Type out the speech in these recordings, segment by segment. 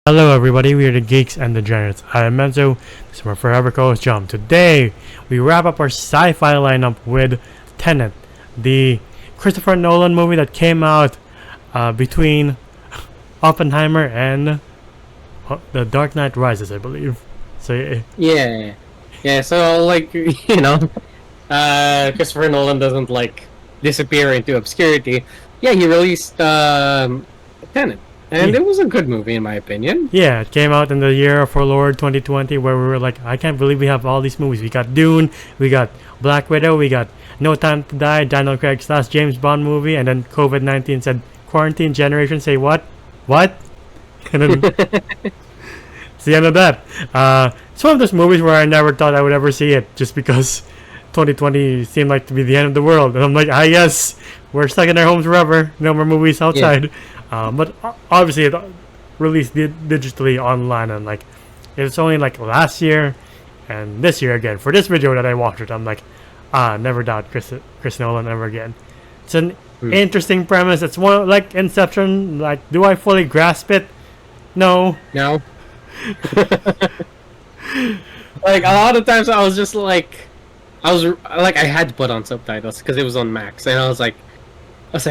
Hello everybody, we are the Geeks and the Degenerates. I am Menzo, this is my forever co-host John. Today, we wrap up our sci-fi lineup with Tenet, the Christopher Nolan movie that came out between Oppenheimer and The Dark Knight Rises, I believe. So Yeah. So Christopher Nolan doesn't disappear into obscurity. Yeah, he released Tenet. And it was a good movie, in my opinion. Yeah, it came out in the year of our Lord 2020, where we were like, I can't believe we have all these movies. We got Dune, we got Black Widow, we got No Time to Die, Daniel Craig's last James Bond movie, and then COVID-19 said, quarantine generation, say what? What? And then it's the end of that. It's one of those movies where I never thought I would ever see it, just because 2020 seemed like to be the end of the world. And I'm like, yes, we're stuck in our homes forever. No more movies outside. Yeah. But obviously it released digitally online, and it's only last year and this year again. For this video that I watched it, I'm like, never doubt Chris Nolan ever again. It's an interesting premise. It's more like Inception. Do I fully grasp it? No. A lot of times I was just I had to put on subtitles because it was on Max, and I was like,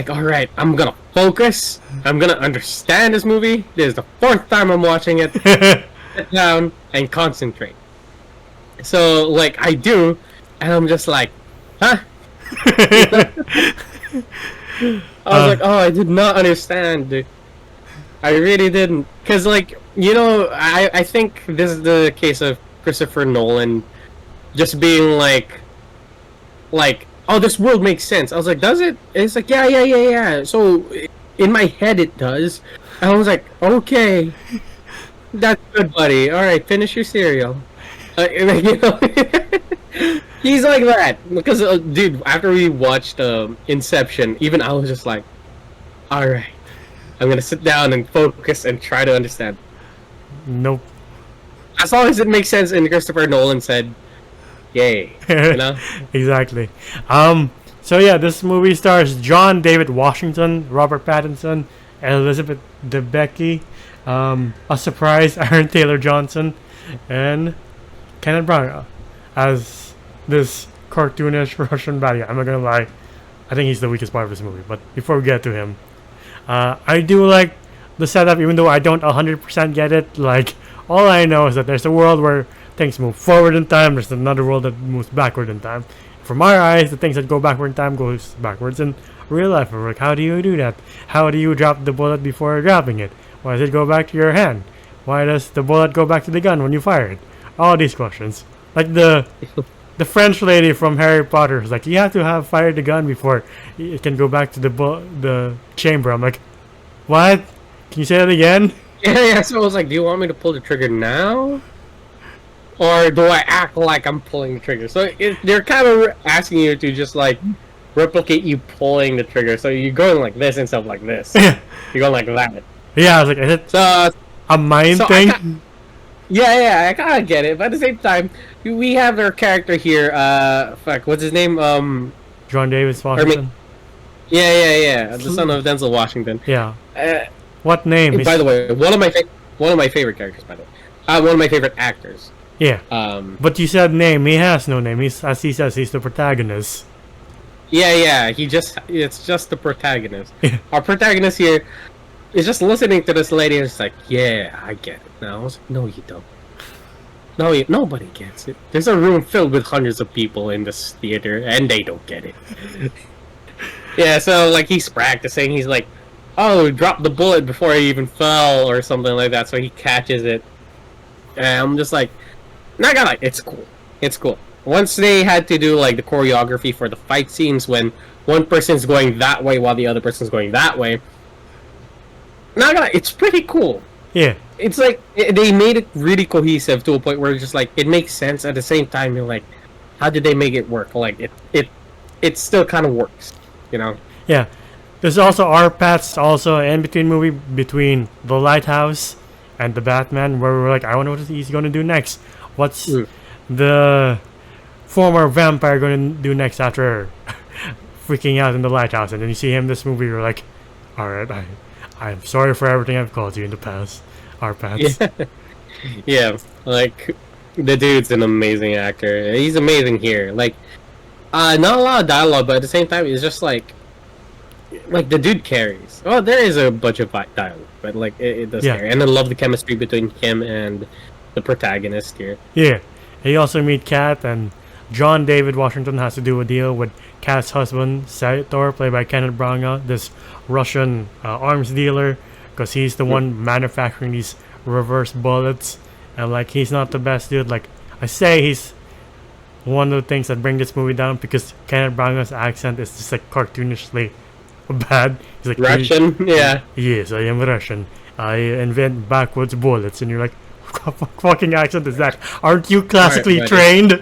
all right, I'm gonna focus. I'm gonna understand this movie. This is the fourth time I'm watching it. Sit down and concentrate. So, I do, and I'm just like, huh? I was like, oh, I did not understand. I really didn't. Because, I think this is the case of Christopher Nolan just being oh, this world makes sense. I was like, does it? And it's like, yeah. So, in my head, it does. And I was like, okay. That's good, buddy. Alright, finish your cereal. He's like that. Because, dude, after we watched Inception, even I was just like, alright. I'm gonna sit down and focus and try to understand. Nope. As long as it makes sense, and Christopher Nolan said, yay, you know? Exactly. So yeah, this movie stars John David Washington, Robert Pattinson, Elizabeth Debicki, a surprise Aaron Taylor Johnson, and Kenneth Branagh as this cartoonish Russian bad guy. I'm not gonna lie, I think he's the weakest part of this movie. But before we get to him, I do like the setup, even though I don't 100% get it. All I know is that there's a world where things move forward in time. There's another world that moves backward in time. From our eyes, the things that go backward in time goes backwards in real life. We're like, how do you do that? How do you drop the bullet before dropping it? Why does it go back to your hand? Why does the bullet go back to the gun when you fire it? All these questions. The French lady from Harry Potter is like, you have to have fired the gun before it can go back to the chamber. I'm like, what? Can you say that again? Yeah. So I was like, do you want me to pull the trigger now? Or do I act like I'm pulling the trigger? So they're kind of asking you to just replicate you pulling the trigger. So you're going like this instead of like this. You're going like that. Yeah, I was like, is it a mind thing? I kind of get it. But at the same time, we have our character here. What's his name? John David Washington. The son of Denzel Washington. Yeah. What name? By the way, one of my favorite characters. By the way, one of my favorite actors. Yeah. But you said name. He has no name. As he says, he's the protagonist. Yeah. It's just the protagonist. Our protagonist here is just listening to this lady and it's like, yeah, I get it. Now I was like, no, you don't. No, nobody gets it. There's a room filled with hundreds of people in this theater, and they don't get it. Yeah, so he's practicing. He's like, oh, drop the bullet before he even fell or something like that. So he catches it, and I'm just like, not gonna lie, it's cool. It's cool. Once they had to do the choreography for the fight scenes when one person's going that way while the other person's going that way, not gonna lie, it's pretty cool. Yeah. It's they made it really cohesive to a point where it's just it makes sense. At the same time, you're like, how did they make it work? It still kind of works, you know? Yeah. There's also our paths also in between movie between The Lighthouse and The Batman, where we're like, I wonder what he's gonna do next. What's the former vampire going to do next after freaking out in the lighthouse? And then you see him in this movie, you're like, alright, I'm sorry for everything I've called you in the past. Arpats. Yeah, yeah. Like the dude's an amazing actor. He's amazing here. Like, not a lot of dialogue, but at the same time, it's just like the dude carries. Oh, there is a bunch of dialogue, but like it does Yeah. carry. And I love the chemistry between him and the protagonist here. Yeah. You also meet Kat, and John David Washington has to do a deal with Kat's husband, Sator, played by Kenneth Branagh, this Russian arms dealer, because he's the one manufacturing these reverse bullets. And like, he's not the best dude. Like, I say he's one of the things that bring this movie down, because Kenneth Branagh's accent is just like cartoonishly bad. He's like, Russian, yeah. Yes, I am Russian. I invent backwards bullets, and you're like, what fucking accent is that? Aren't you classically Right. trained?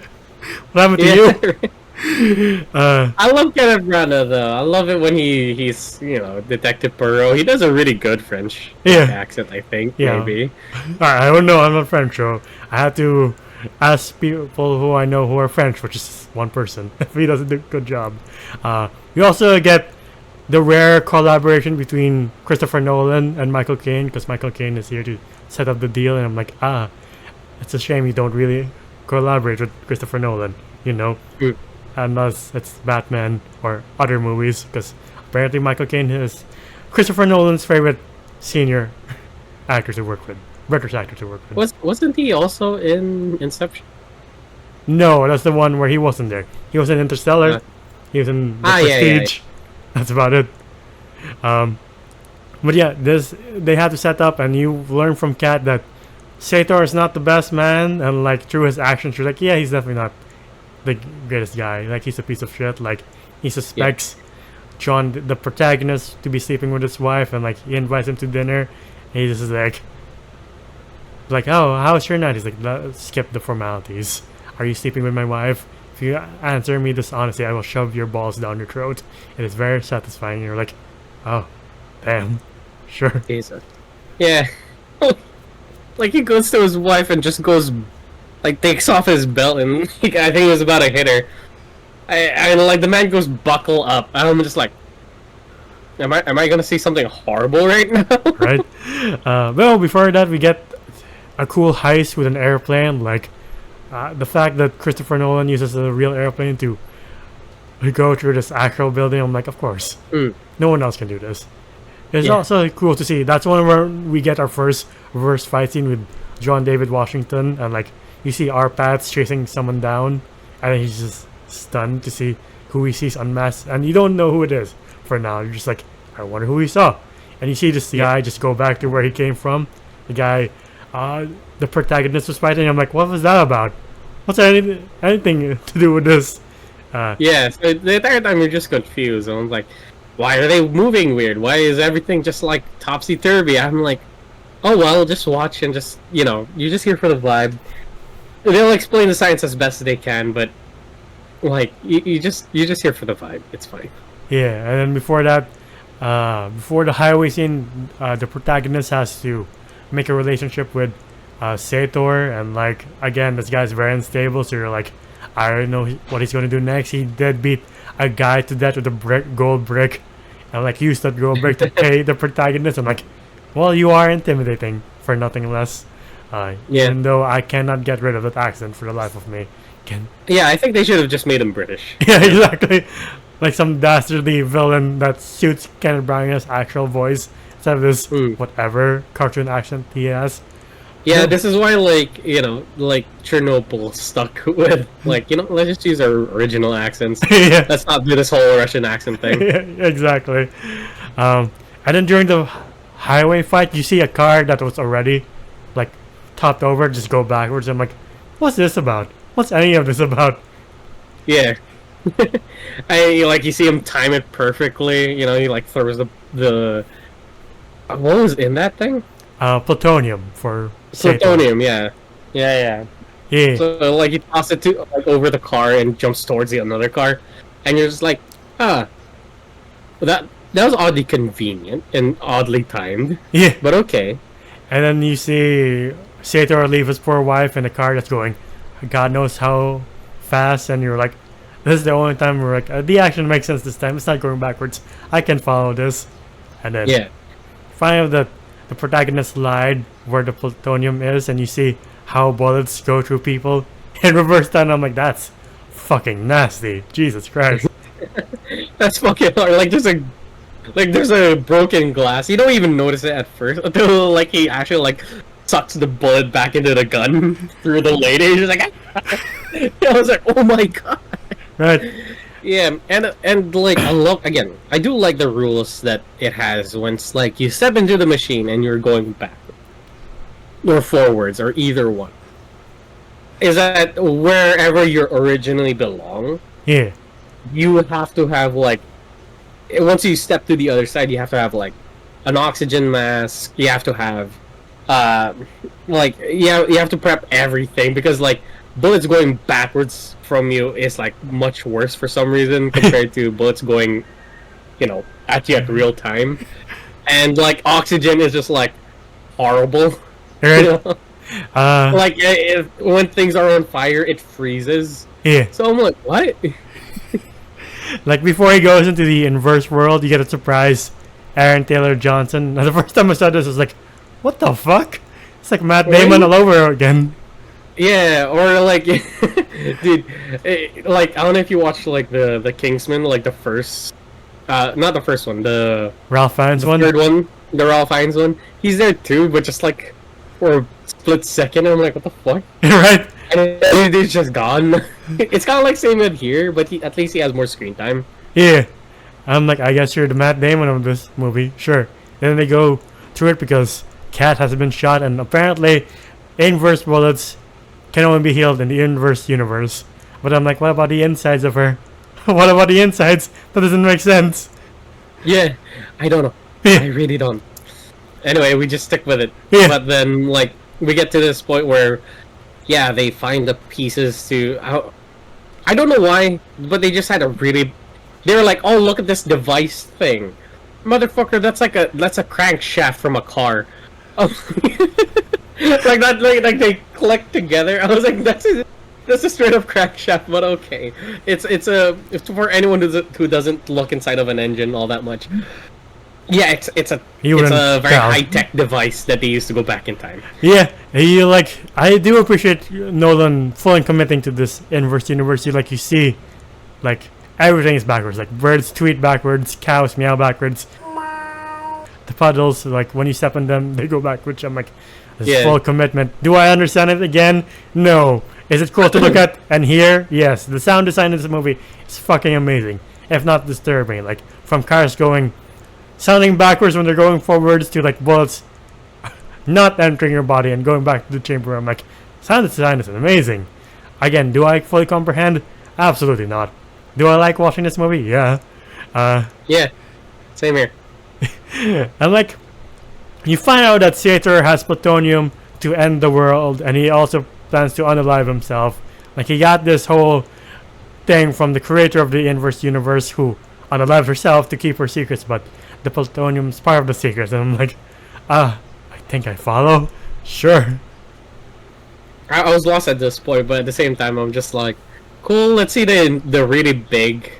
What happened to you? I love Kenneth Branagh though. I love it when he's Detective Poirot. He does a really good French accent. I think maybe. Alright, I don't know. I'm not French, so I have to ask people who I know who are French, which is one person. If he doesn't do a good job, we also get the rare collaboration between Christopher Nolan and Michael Caine, because Michael Caine is here to set up the deal, and I'm like, it's a shame you don't really collaborate with Christopher Nolan, unless it's Batman or other movies, because apparently Michael Caine is Christopher Nolan's favorite senior actor to work with, British actor to work with. Wasn't he also in Inception? No, that's the one where he wasn't there. He was in Interstellar. He was in The Prestige. Yeah. That's about it. But yeah, they had to set up, and you learn from Kat that Sator is not the best man, and like through his actions, you're like, yeah, he's definitely not the greatest guy. Like, he's a piece of shit. Like, he suspects John, the protagonist, to be sleeping with his wife, and like he invites him to dinner, and he just is like, oh, how's your night? He's like, skip the formalities. Are you sleeping with my wife? If you answer me this honestly, I will shove your balls down your throat. It is very satisfying. You're like, oh, damn, sure. Jesus. Yeah. Like, he goes to his wife and just goes, like, takes off his belt, and I think he was about to hit her. And like, the man goes, buckle up. And I'm just like, am I gonna see something horrible right now? Right? Well, before that, we get a cool heist with an airplane. Like, the fact that Christopher Nolan uses a real airplane to go through this actual building, I'm like, of course. No one else can do this. It's also cool to see. That's one where we get our first reverse fight scene with John David Washington, and like, you see Arpats chasing someone down, and he's just stunned to see who he sees unmasked, and you don't know who it is for now. You're just like, I wonder who he saw. And you see this guy just go back to where he came from. The guy, the protagonist was fighting. I'm like, what was that about? What's anything to do with this? So the entire time you're just confused. And I'm like, why are they moving weird? Why is everything just like topsy-turvy? I'm like, oh well, just watch and just, you're just here for the vibe. They'll explain the science as best they can, but like, you're just here for the vibe. It's fine. Yeah, and then before that, before the highway scene, the protagonist has to make a relationship with Sator, and like, again, this guy's very unstable, so you're like, I don't know what he's going to do next. He did beat a guy to death with a gold brick, and like, used that gold brick to pay the protagonist. I'm like, well, you are intimidating for nothing less. Even though I cannot get rid of that accent for the life of me. Yeah, I think they should have just made him British. Yeah, exactly. Like some dastardly villain that suits Kenneth Branagh's actual voice instead of this whatever cartoon accent he has. Yeah, this is why, like Chernobyl stuck with, like, let's just use our original accents. Let's not do this whole Russian accent thing. Yeah, exactly. And then during the highway fight, you see a car that was already, like, topped over, just go backwards. I'm like, what's this about? What's any of this about? Yeah. You see him time it perfectly. He, like, throws the what was in that thing? Plutonium for plutonium, yeah. So like, he tosses it to over the car and jumps towards the another car, and you're just like, that was oddly convenient and oddly timed. Yeah, but okay. And then you see Sator leave his poor wife in a car that's going God knows how fast, and you're like, this is the only time we're like, the action makes sense this time. It's not going backwards. I can follow this. And then finally, the protagonist lied where the plutonium is, and you see how bullets go through people in reverse time. I'm like, that's fucking nasty. Jesus Christ. That's fucking hard. There's a broken glass. You don't even notice it at first until like he actually like sucks the bullet back into the gun through the lady. He's just like, I was like, oh my god. Right. Yeah, and like I love again. I do like the rules that it has when it's like you step into the machine and you're going back or forwards or either one. Is that wherever you originally belong? Yeah. You have to have like once you step to the other side, you have to have like an oxygen mask. You have to have you have to prep everything because like bullets going backwards from you is like much worse for some reason compared to bullets going, at you at real time. And like oxygen is just like horrible. Right. Like when things are on fire, it freezes. Yeah. So I'm like, what? Like before he goes into the inverse world, you get a surprise Aaron Taylor Johnson. Now, the first time I saw this, I was like, "What the fuck?" It's like Matt Damon all over again. Yeah, or like, dude, like I don't know if you watched like the Kingsman, like the first, not the first one, the Ralph Fiennes one, third one, the Ralph Fiennes one. He's there too, but just like for a split second, I'm like, what the fuck? Right? And he's just gone. It's kind of like same in here, but at least he has more screen time. Yeah. I'm like, I guess you're the Matt Damon of this movie, sure. And then they go through it because Kat has been shot, and apparently inverse bullets can only be healed in the inverse universe. But I'm like, what about the insides of her? What about the insides? That doesn't make sense. Yeah, I don't know. I really don't. Anyway, we just stick with it. Yeah. But then, like, we get to this point where, yeah, they find the pieces to... I don't know why, but they just had a really... They were like, oh, look at this device thing. Motherfucker, that's a crankshaft from a car. Oh. Like that, like they click together. I was like, that's a straight up crankshaft, but okay. It's for anyone who doesn't look inside of an engine all that much. Yeah, it's a very high tech device that they used to go back in time. Yeah, I do appreciate Nolan fully committing to this inverse universe. You see, like everything is backwards. Like birds tweet backwards, cows meow backwards. The puddles, like when you step on them, they go backwards. I'm like, this is full commitment. Do I understand it again? No. Is it cool to look at and hear? Yes. The sound design in this movie is fucking amazing, if not disturbing. Like from cars sounding backwards when they're going forwards to like bullets not entering your body and going back to the chamber. I'm like, sound design is amazing. Again, do I fully comprehend? Absolutely not. Do I like watching this movie? Yeah. Yeah. Same here. And like, you find out that Sator has plutonium to end the world, and he also plans to unalive himself. Like, he got this whole thing from the creator of the inverse universe, who unalived herself to keep her secrets, but the plutonium's part of the secrets. And I'm like, I think I follow. Sure. I was lost at this point, but at the same time, I'm just like, cool. Let's see the really big,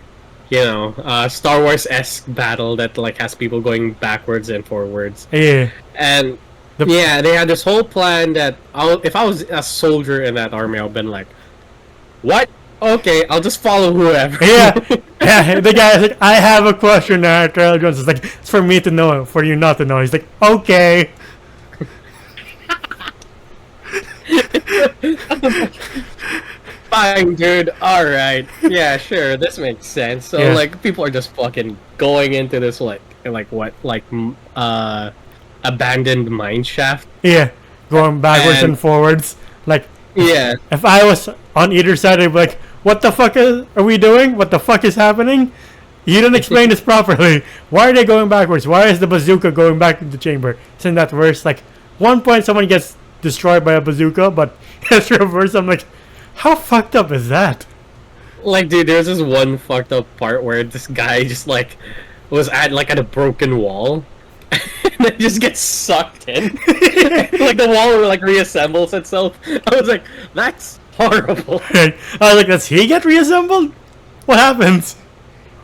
Star Wars-esque battle that like has people going backwards and forwards. Yeah. And they had this whole plan that if I was a soldier in that army, I've been like, what? Okay, I'll just follow whoever. Yeah. Yeah. The guy is like, I have a question. Trailer Jones is like, it's for me to know, for you not to know. He's like, okay. Fine, dude. Alright. Yeah, sure. This makes sense. So, like, people are just fucking going into this, abandoned mine shaft. Yeah. Going backwards and forwards. Like, yeah. If I was on either side, I'd be like, what the fuck are we doing? What the fuck is happening? You didn't explain this properly. Why are they going backwards? Why is the bazooka going back to the chamber? Isn't that worse? Like, one point someone gets destroyed by a bazooka, but it's reversed. I'm like, how fucked up is that? Like, dude, there's this one fucked up part where this guy just like was at a broken wall, and then just gets sucked in. Like the wall like reassembles itself. I was like, that's horrible. I was like, does he get reassembled? What happens?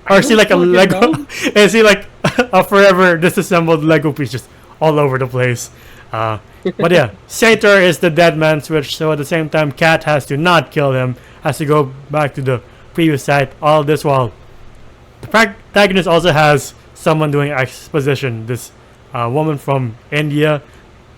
Or is he like a Lego? Is he like a forever disassembled Lego piece just all over the place. But yeah, Sator is the dead man switch, so at the same time, Kat has to not kill him, has to go back to the previous site. All this while the protagonist also has someone doing exposition. This woman from India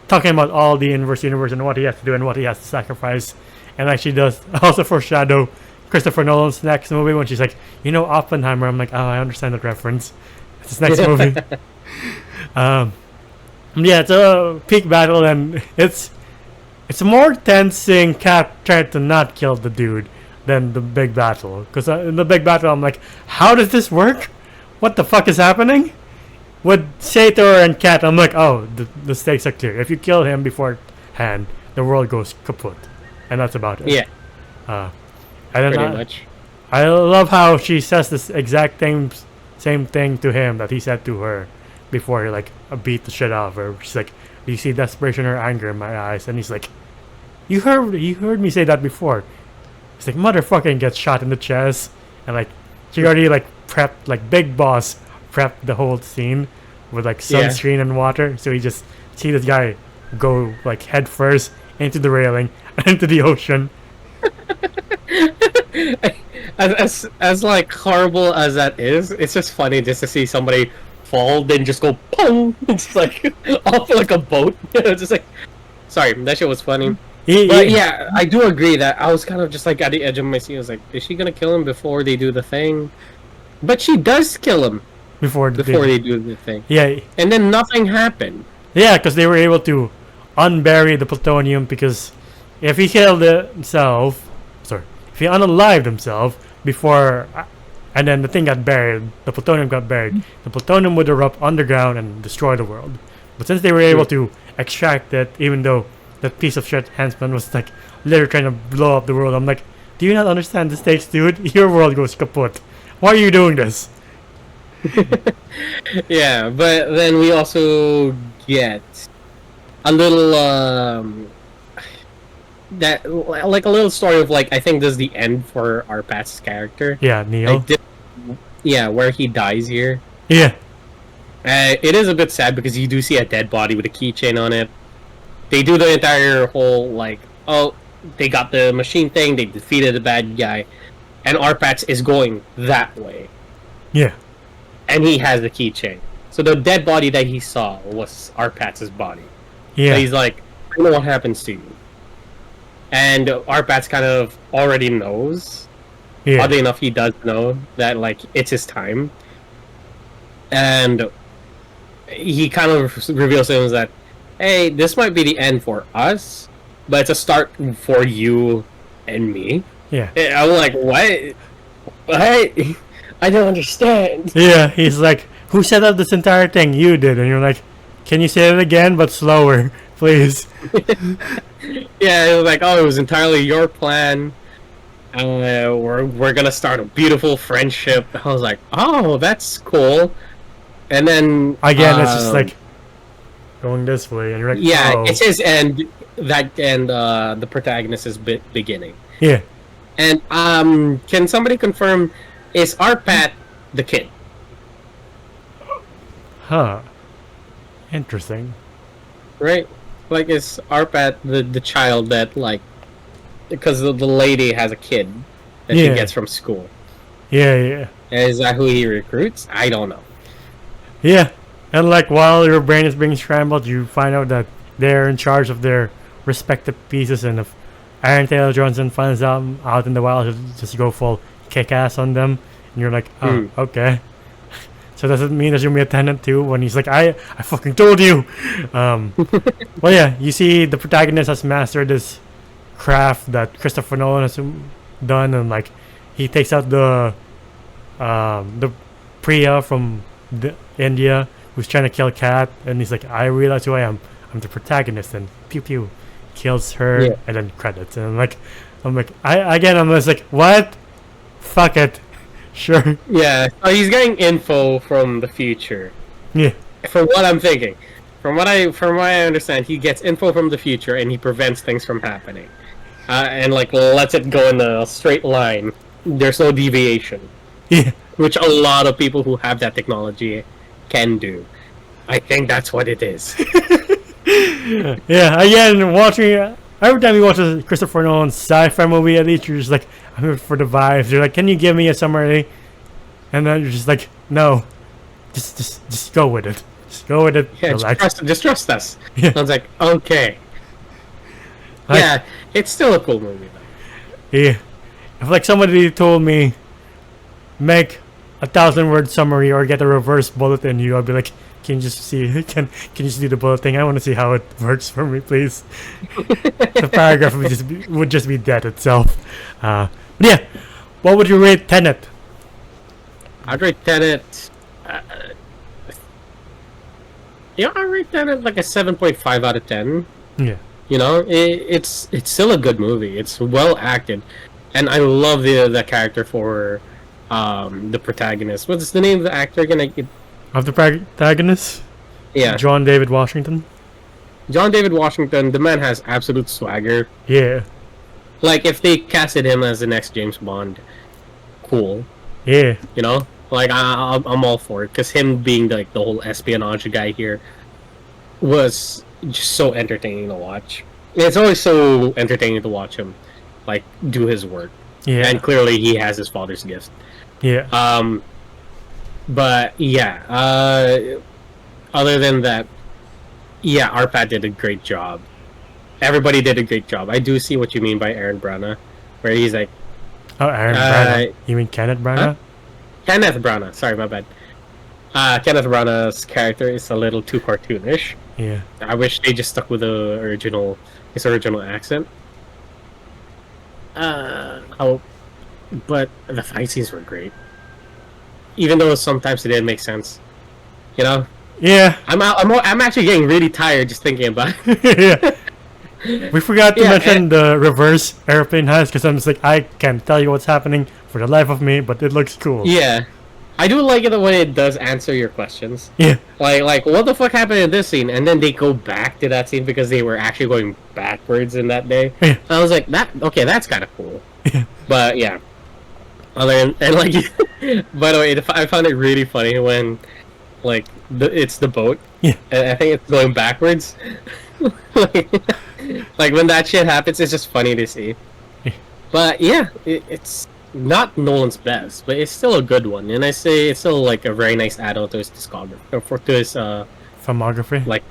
talking about all the inverse universe and what he has to do and what he has to sacrifice. And like she does also foreshadow Christopher Nolan's next movie when she's like, you know, Oppenheimer. I'm like, oh, I understand that reference. It's his next movie. Yeah, it's a peak battle, and it's more tense seeing Kat try to not kill the dude than the big battle. Because in the big battle, I'm like, how does this work? What the fuck is happening? With Sator and Kat, I'm like, oh, the stakes are clear. If you kill him beforehand, the world goes kaput. And that's about it. Yeah. And then Pretty much. I love how she says this exact same thing to him that he said to her before he like beat the shit out of her. She's like, do you see desperation or anger in my eyes? And he's like, you heard me say that before. He's like, motherfucking gets shot in the chest. And like she already like prepped, like Big Boss prepped the whole scene with like sunscreen and water. So he just see this guy go like head first into the railing and into the ocean. as like horrible as that is, it's just funny just to see somebody fall, then just go pong. It's like off like a boat. Just like, sorry, that shit was funny. But yeah, I do agree that I was kind of just like at the edge of my seat. I was like, is she gonna kill him before they do the thing? But she does kill him before they do the thing. Yeah, and then nothing happened. Yeah, because they were able to unbury the plutonium. Because if he killed himself, if he unalived himself before, and then the thing got buried, the plutonium got buried, the plutonium would erupt underground and destroy the world. But since they were able to extract it, even though that piece of shit Huntsman was like literally trying to blow up the world, I'm like, do you not understand the stakes, dude? Your world goes kaput. Why are you doing this? Yeah, but then we also get a little that like a little story of like, I think this is the end for Arpat's character. Yeah, Neil. Yeah, where he dies here. Yeah. It is a bit sad because you do see a dead body with a keychain on it. They do the entire whole like, oh, they got the machine thing, they defeated the bad guy, and Arpats is going that way. Yeah. And he has the keychain. So the dead body that he saw was Arpats' body. Yeah. So he's like, I know what happens to you. And Arpats kind of already knows. Yeah. Oddly enough, he does know that like it's his time. And he kind of reveals to him that, hey, this might be the end for us, but it's a start for you and me. Yeah. And I'm like, what? What? I don't understand. Yeah, he's like, who set up this entire thing? You did. And you're like, can you say it again, but slower, please? Yeah, it was like, oh, it was entirely your plan. We're gonna start a beautiful friendship. I was like, oh, that's cool. And then again, it's just like going this way, and you're like, yeah, oh. it's his end. The protagonist's beginning. Yeah. And can somebody confirm, is Arpat the kid? Huh. Interesting. Right? Like, is Arpat the child that, like, because the lady has a kid that she gets from school? Yeah, yeah. Is that who he recruits? I don't know. Yeah. And, like, while your brain is being scrambled, you find out that they're in charge of their respective pieces, and if Aaron Taylor Johnson finds them out in the wild, he'll just go full kick-ass on them, and you're like, oh, okay. So does it mean there's gonna be a Tenet too when he's like, I fucking told you. Well, yeah, you see the protagonist has mastered this craft that Christopher Nolan has done, and like he takes out the Priya from India who's trying to kill Kat, and he's like, I realize who I am. I'm the protagonist, and pew pew, kills her, and then credits, and I'm like, I'm just like, what? Fuck it. Sure. Yeah, so he's getting info from the future. Yeah. From what I'm thinking. From what I understand, he gets info from the future and he prevents things from happening. And like lets it go in a straight line. There's no deviation. Yeah. Which a lot of people who have that technology can do. I think that's what it is. Yeah, again, watching every time you watch a Christopher Nolan sci-fi movie, at least you're just like, I'm here for the vibes. You're like, can you give me a summary? And then you're just like, no, just go with it. Just go with it. Yeah, Relax. just trust us. Yeah. I was like, okay. Yeah, it's still a cool movie though. Yeah. If like somebody told me, make 1,000-word summary or get a reverse bulletin, I'd be like, can you just see? Can you see the bullet thing? I want to see how it works for me, please. The paragraph would just be dead itself. But yeah, what would you rate Tenet? I'd rate Tenet. I rate Tenet like a 7.5 out of 10. Yeah. You know, it's still a good movie. It's well acted, and I love the character for the protagonist. What's the name of the actor again? Of the protagonist? Yeah, John David Washington. John David Washington. The man has absolute swagger. Yeah. Like if they casted him as the next James Bond, cool. Yeah. You know, like I'm all for it because him being like the whole espionage guy here was just so entertaining to watch. It's always so entertaining to watch him like do his work. Yeah. And clearly he has his father's gift. Yeah. But yeah, other than that, yeah, Arpad did a great job. Everybody did a great job. I do see what you mean by Aaron Brana, where he's like, oh, Aaron Brana. You mean Kenneth Branagh? Huh? Kenneth Branagh. Sorry, my bad. Kenneth Branagh's character is a little too cartoonish. Yeah. I wish they just stuck with his original accent. But the fight scenes were great. Even though sometimes it didn't make sense. You know? Yeah. I'm actually getting really tired just thinking about it. Yeah. We forgot to mention the reverse airplane heist because I'm just like, I can't tell you what's happening for the life of me, but it looks cool. Yeah. I do like it when it does answer your questions. Yeah. Like what the fuck happened in this scene? And then they go back to that scene because they were actually going backwards in that day. Yeah. I was like, that's kind of cool. Yeah. But yeah. And like, by the way, I found it really funny when, like, it's the boat. Yeah. And I think it's going backwards. like when that shit happens, it's just funny to see. Yeah. But yeah, it's not Nolan's best, but it's still a good one. And I say it's still like a very nice add-on to his discography, or to his filmography. Like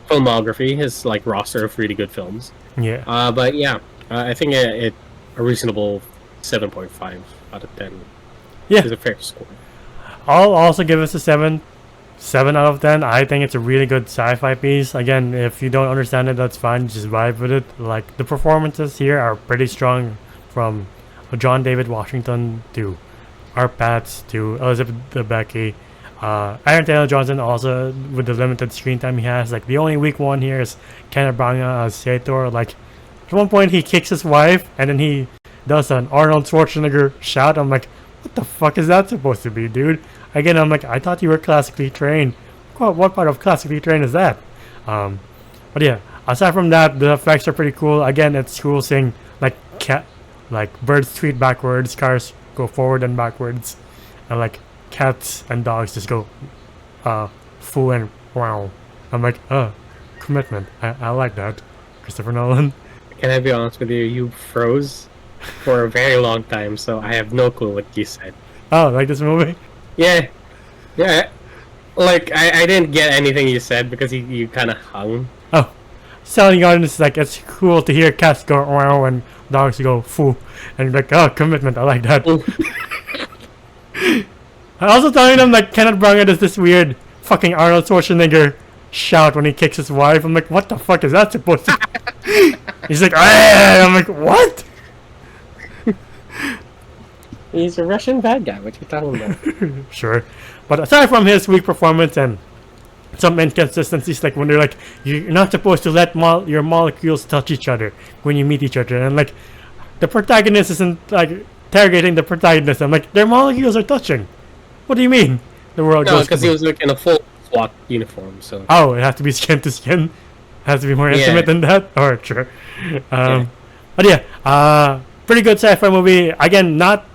filmography, his like roster of really good films. Yeah. But yeah, I think a reasonable 7.5 out of 10. Yeah. Is a fair score. I'll also give us a 7 out of 10. I think it's a really good sci-fi piece. Again, if you don't understand it, that's fine. Just vibe with it. Like, the performances here are pretty strong, from John David Washington to Art Pats to Elizabeth Debicki. Aaron Taylor Johnson also, with the limited screen time he has. Like, the only weak one here is Kenneth Branagh as Sator. Like, at one point he kicks his wife and then he does an Arnold Schwarzenegger shout. I'm like, what the fuck is that supposed to be, dude? Again, I'm like, I thought you were classically trained. What part of classically trained is that? But yeah, aside from that, the effects are pretty cool. Again, it's cool seeing like birds tweet backwards, cars go forward and backwards, and like cats and dogs just go foo and wow. I'm like, commitment. I like that, Christopher Nolan. Can I be honest with you? You froze for a very long time, so I have no clue what you said. Oh, like this movie? Yeah. Like I didn't get anything you said because you kind of hung. Oh, selling on is like, it's cool to hear cats go wow and dogs go foo, and you're like, oh, commitment. I like that. I also telling them like Kenneth Branagh does this weird fucking Arnold Schwarzenegger shout when he kicks his wife. I'm like, what the fuck is that supposed to? He's like, ah! I'm like, what? He's a Russian bad guy. What you talking about? Sure, but aside from his weak performance and some inconsistencies, like when they're like, you're not supposed to let your molecules touch each other when you meet each other, and like the protagonist isn't like interrogating the protagonist. I'm like, their molecules are touching. What do you mean? The world No, goes because he was like in a full SWAT uniform. So oh, it has to be skin to skin. It has to be more intimate than that. Alright, sure. But yeah, pretty good sci-fi movie. Again, not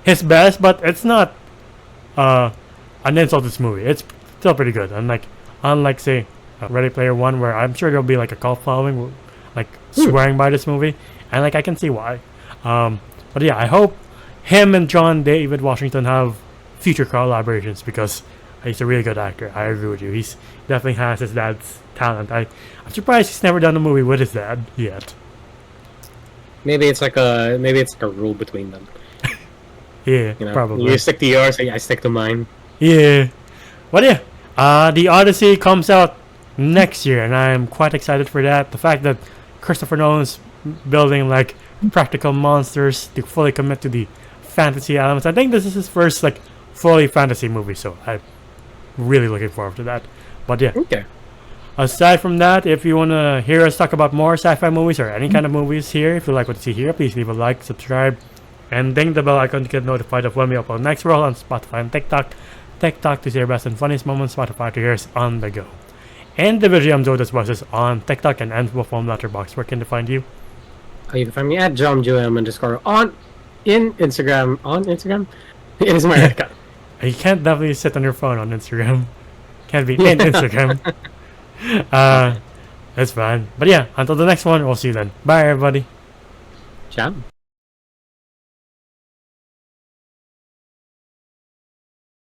his best, but it's not an insult to this movie. It's still pretty good. And like, unlike say Ready Player One, where I'm sure there'll be like a cult following, like swearing by this movie, and like I can see why. But yeah, I hope him and John David Washington have future collaborations because he's a really good actor. I agree with you. He's definitely has his dad's talent. I'm surprised he's never done a movie with his dad yet. Maybe it's like a rule between them. Yeah, You know, probably. you stick to yours, I stick to mine. Yeah. But yeah, the Odyssey comes out next year, and I'm quite excited for that. The fact that Christopher Nolan's building like practical monsters to fully commit to the fantasy elements. I think this is his first like fully fantasy movie, so I'm really looking forward to that. But yeah, Okay. aside from that, if you want to hear us talk about more sci-fi movies or any kind of movies here, if you like what you see here, please leave a like, subscribe, and ding the bell icon to get notified of when we upload next. We're all on Spotify and TikTok. TikTok to see our best and funniest moments, Spotify to hear us on the go. Individually, I'm Jodas Buses on TikTok and Wolf on Letterboxd. Where can they find you? You can find me at JohnJoM_ on Instagram. On Instagram? It is my account. You can't definitely sit on your phone on Instagram. Can't be in Instagram. That's fine. But yeah, until the next one, we'll see you then. Bye, everybody. Ciao.